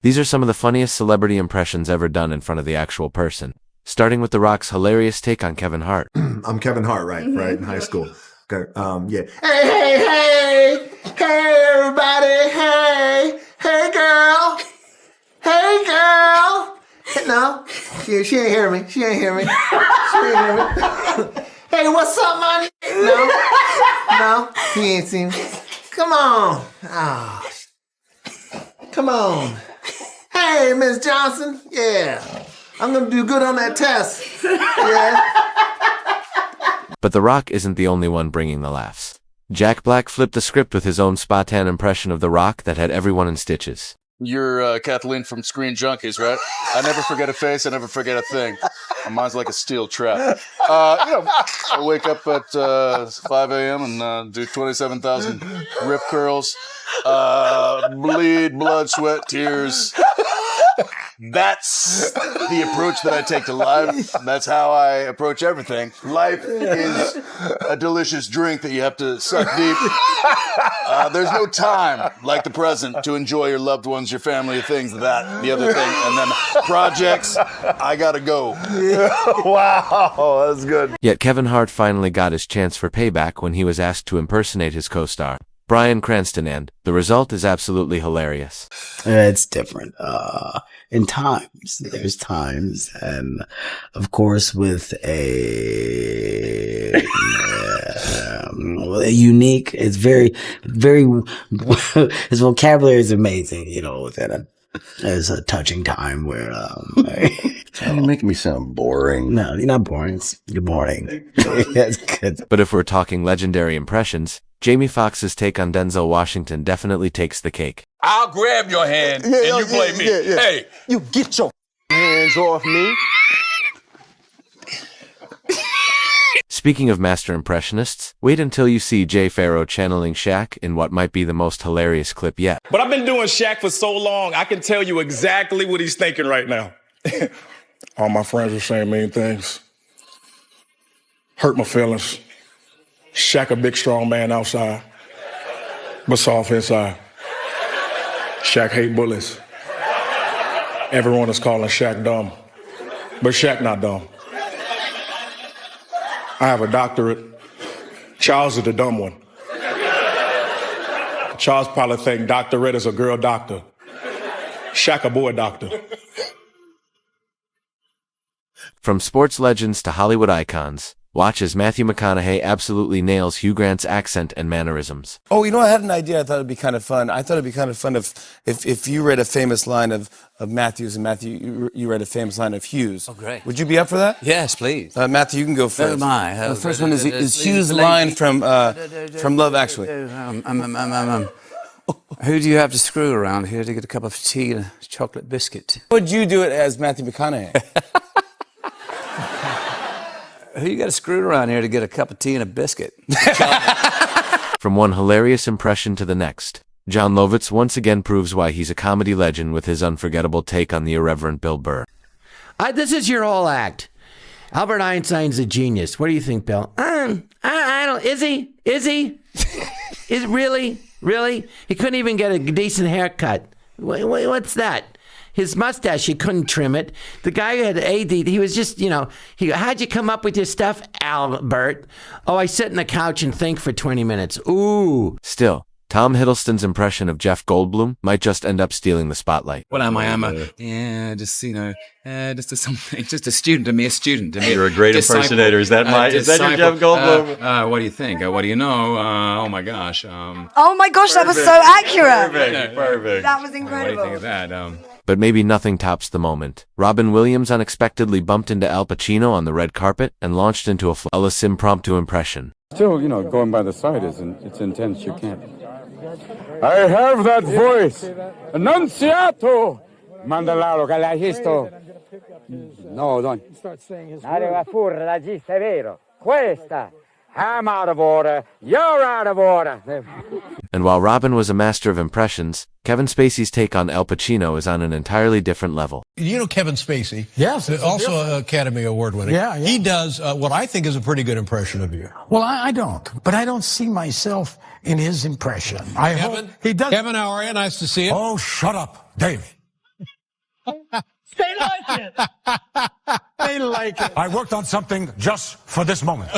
These are some of the funniest celebrity impressions ever done in front of the actual person. Starting with The Rock's hilarious take on Kevin Hart. I'm Kevin Hart, right, in high school. Okay, yeah. Hey, everybody, hey, girl. Hey, girl. No, she ain't hear me. She ain't hear me. Hey, what's up, man? No, he ain't seen me. Come on. Oh, come on. Hey, Miss Johnson. Yeah, I'm gonna do good on that test. Yeah. But The Rock isn't the only one bringing the laughs. Jack Black flipped the script with his own Spartan impression of The Rock that had everyone in stitches. You're Kathleen from Screen Junkies, right? I never forget a face, I never forget a thing. Mine's like a steel trap. I wake up at 5 a.m. and do 27,000 rip curls, bleed, blood, sweat, tears. That's the approach that I take to life. That's how I approach everything. Life is a delicious drink that you have to suck deep. There's no time like the present to enjoy your loved ones, your family, things, that, the other thing. And then projects, I gotta go. Wow, that's good. Yet Kevin Hart finally got his chance for payback when he was asked to impersonate his co-star, Bryan Cranston, and the result is absolutely hilarious. It's different. There's times, and of course with a unique, it's very, his vocabulary is amazing, there's a touching time where, You're making me sound boring. No, you're not boring. You're boring. That's good. But if we're talking legendary impressions, Jamie Foxx's take on Denzel Washington definitely takes the cake. I'll grab your hand and you play me. Hey, You get your hands off me. Speaking of master impressionists, wait until you see Jay Pharoah channeling Shaq in what might be the most hilarious clip yet. but I've been doing Shaq for so long, I can tell you exactly what he's thinking right now. All my friends are saying mean things. Hurt my feelings. Shaq a big, strong man outside, but soft inside. Shaq hate bullies. Everyone is calling Shaq dumb, but Shaq not dumb. I have a doctorate. Charles is the dumb one. Charles probably think doctorate is a girl doctor. Shaq a boy doctor. From sports legends to Hollywood icons, watch as Matthew McConaughey absolutely nails Hugh Grant's accent and mannerisms. Oh, I had an idea. I thought it'd be kind of fun. I thought it'd be kind of fun if you read a famous line of Matthews and Matthew, you read a famous line of Hughes. Oh, great. Would you be up for that? Yes, please. Matthew, you can go first. Oh, my. The first one is Hughes' line from Love Actually. Who do you have to screw around here to get a cup of tea and a chocolate biscuit? Would you do it as Matthew McConaughey? Who you got to screw around here to get a cup of tea and a biscuit? From one hilarious impression to the next, John Lovitz once again proves why he's a comedy legend with his unforgettable take on the irreverent Bill Burr. This is your whole act. Albert Einstein's a genius. What do you think, Bill? I don't. Is he? Is it really? Really? He couldn't even get a decent haircut. What's that? His mustache, he couldn't trim it. The guy who had AD, he was just, how'd you come up with your stuff, Albert? Oh, I sit on the couch and think for 20 minutes. Ooh. Still, Tom Hiddleston's impression of Jeff Goldblum might just end up stealing the spotlight. What am I? Just a student, a mere student. You're a great impersonator. Is that your Jeff Goldblum? What do you think? What do you know? Oh my gosh. Oh my gosh, that was so accurate. Perfect. That was What do incredible. you think of that? But maybe nothing tops the moment. Robin Williams unexpectedly bumped into Al Pacino on the red carpet and launched into a flawless impromptu impression. Still, going by the side it's intense. You can't. I have that voice. Annunziato. Mandalaro Galahisto. No, don't. Arriva furra, la gista, è vero. Questa. I'm out of order. You're out of order. And while Robin was a master of impressions, Kevin Spacey's take on Al Pacino is on an entirely different level. You know Kevin Spacey? Yes. Also Academy Award winner. Yeah. He does what I think is a pretty good impression of you. Well, I don't. But I don't see myself in his impression. I hope he does. Kevin, how are you? Nice to see you. Oh, shut up, Dave. They like it. They like it. I worked on something just for this moment.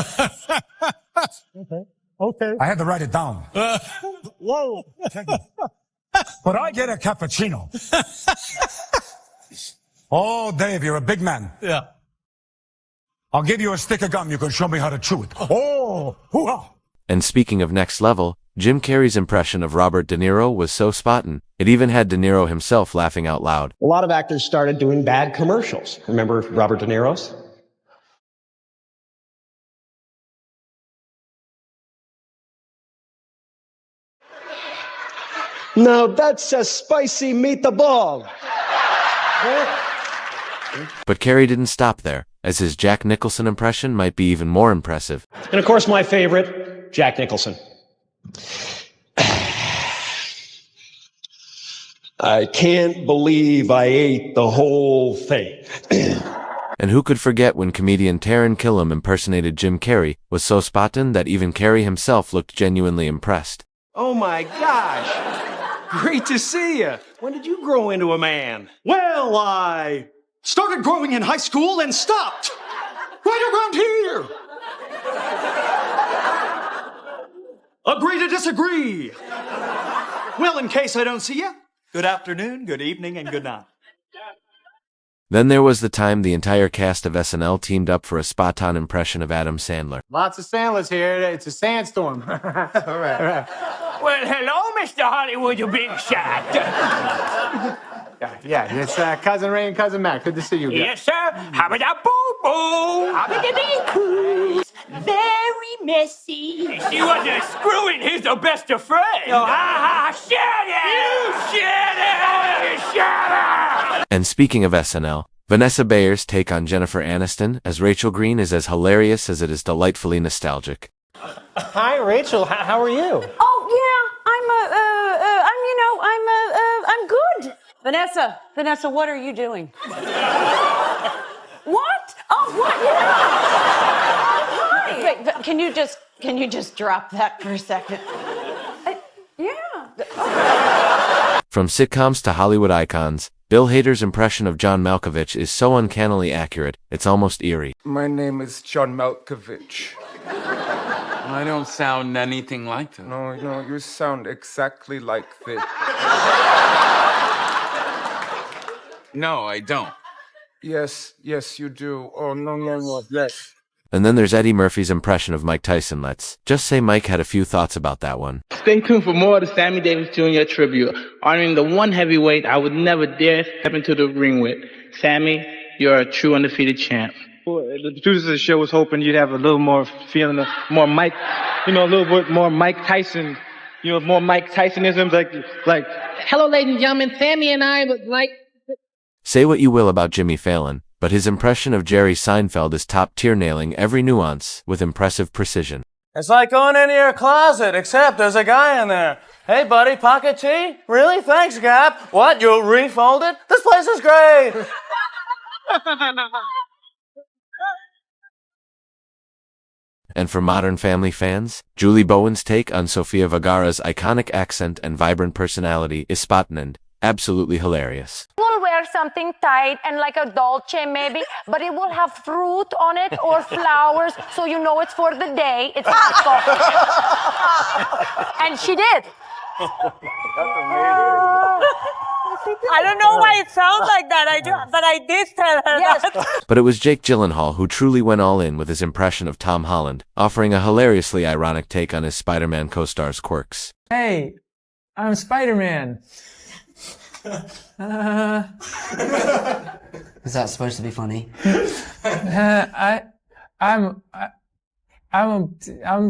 Okay. I had to write it down. Whoa. But I get a cappuccino. Oh, Dave, you're a big man. Yeah. I'll give you a stick of gum. You can show me how to chew it. Oh, hoo-ha. And speaking of next level, Jim Carrey's impression of Robert De Niro was so spot-on, it even had De Niro himself laughing out loud. A lot of actors started doing bad commercials. Remember Robert De Niro's? Now that's a spicy meatball. But Carrey didn't stop there, as his Jack Nicholson impression might be even more impressive. And of course, my favorite, Jack Nicholson. I can't believe I ate the whole thing. And who could forget when comedian Taran Killam impersonated Jim Carrey was so spot-on that even Carrey himself looked genuinely impressed. Oh my gosh! Great to see you. When did you grow into a man? Well, I started growing in high school and stopped right around here. Agree to disagree. Well, in case I don't see you, good afternoon, good evening, and good night. Then there was the time the entire cast of SNL teamed up for a spot-on impression of Adam Sandler. Lots of Sandlers here. It's a sandstorm. All right. Well, hello, Mr. Hollywood, you big shot. Yeah, it's Cousin Ray and Cousin Matt. Good to see you guys. Yes, sir. Habba-da-boo-boo. Habba-da-dee-coo. Very messy. She wasn't screwing. He's the best of friends. Oh, shut it. You shut it. And speaking of SNL, Vanessa Bayer's take on Jennifer Aniston as Rachel Green is as hilarious as it is delightfully nostalgic. Hi, Rachel. How are you? Oh yeah, I'm good. Vanessa, what are you doing? What? Oh, what? Yeah. Hi. Wait, can you just drop that for a second? Yeah. From sitcoms to Hollywood icons, Bill Hader's impression of John Malkovich is so uncannily accurate, it's almost eerie. My name is John Malkovich. I don't sound anything like that. No, you sound exactly like this. No, I don't. Yes, you do. Oh, no, yes. And then there's Eddie Murphy's impression of Mike Tyson. Let's just say Mike had a few thoughts about that one. Stay tuned for more of the Sammy Davis Jr. tribute, honoring the one heavyweight I would never dare step into the ring with. Sammy, you're a true undefeated champ. The producers of the show was hoping you'd have a little more feeling of more Mike, a little bit more Mike Tyson, more Mike Tysonisms, like, hello, ladies and gentlemen, Sammy and I would like. Say what you will about Jimmy Fallon, but his impression of Jerry Seinfeld is top tier, nailing every nuance with impressive precision. It's like going into your closet, except there's a guy in there. Hey, buddy, pocket tea? Really? Thanks, Gap. What, you'll refold it? This place is great. And for Modern Family fans, Julie Bowen's take on Sofia Vergara's iconic accent and vibrant personality is spot-on and absolutely hilarious. We'll wear something tight and like a dolce maybe, but it will have fruit on it or flowers, so you know it's for the day. It's and she did. I don't know why it sounds like that, but I did tell her that. But it was Jake Gyllenhaal who truly went all in with his impression of Tom Holland, offering a hilariously ironic take on his Spider-Man co-star's quirks. Hey, I'm Spider-Man. Is that supposed to be funny? I'm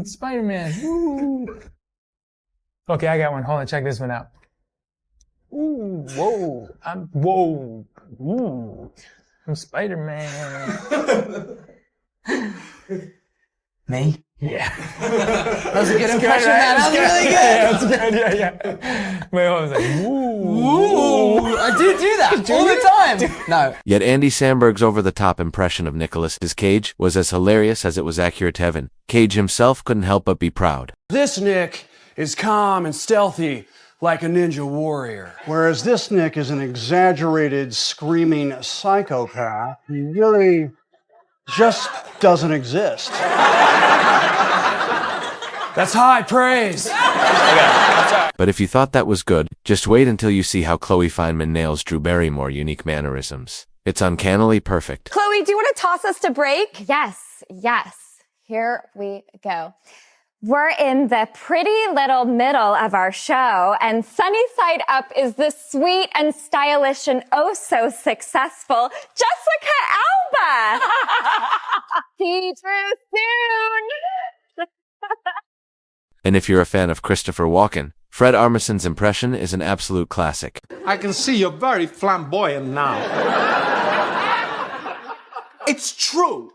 Spider-Man. Woo. Okay, I got one. Hold on, check this one out. Ooh, whoa, I'm Spider-Man. Me? Yeah. That was a good impression, man. That was really good. Yeah, that's good. Yeah. Wait, hold on a second. Ooh. I do that all the time. No. Yet Andy Samberg's over-the-top impression of Nicolas Cage was as hilarious as it was accurate to heaven. Cage himself couldn't help but be proud. This Nick is calm and stealthy, like a ninja warrior. Whereas this Nick is an exaggerated, screaming psychopath who really just doesn't exist. That's high praise. But if you thought that was good, just wait until you see how Chloe Fineman nails Drew Barrymore's unique mannerisms. It's uncannily perfect. Chloe, do you want to toss us to break? Yes, yes. Here we go. We're in the pretty little middle of our show, and Sunny Side Up is the sweet and stylish and oh so successful Jessica Alba. See you soon. And if you're a fan of Christopher Walken, Fred Armisen's impression is an absolute classic. I can see you're very flamboyant now. It's true.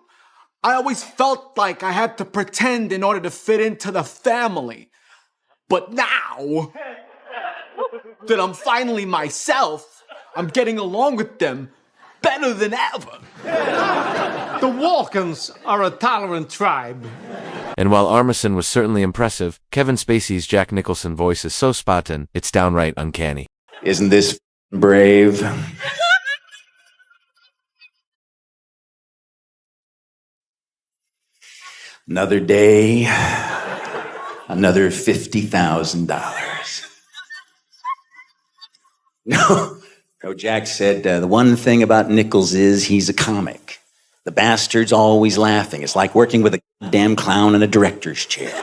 I always felt like I had to pretend in order to fit into the family. But now that I'm finally myself, I'm getting along with them better than ever. The Walkens are a tolerant tribe. And while Armisen was certainly impressive, Kevin Spacey's Jack Nicholson voice is so spot-on, it's downright uncanny. Isn't this brave? Another day, another $50,000. No, Jack said the one thing about Nichols is he's a comic. The bastard's always laughing. It's like working with a damn clown in a director's chair.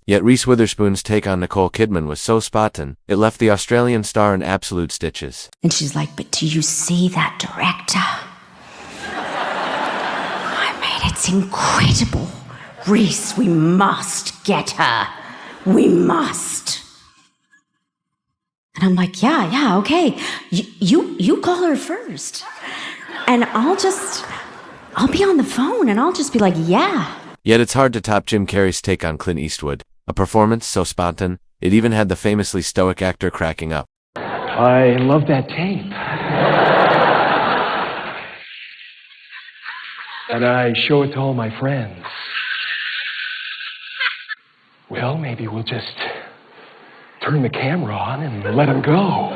Yet Reese Witherspoon's take on Nicole Kidman was so spot-on, it left the Australian star in absolute stitches. And she's like, but do you see that director? I mean, it's incredible. Reese, we must get her. We must. And I'm like, yeah, okay. You call her first. And I'll be on the phone and I'll just be like, yeah. Yet it's hard to top Jim Carrey's take on Clint Eastwood, a performance so spontaneous, it even had the famously stoic actor cracking up. I love that tape. And I show it to all my friends. Well, maybe we'll just turn the camera on and let him go.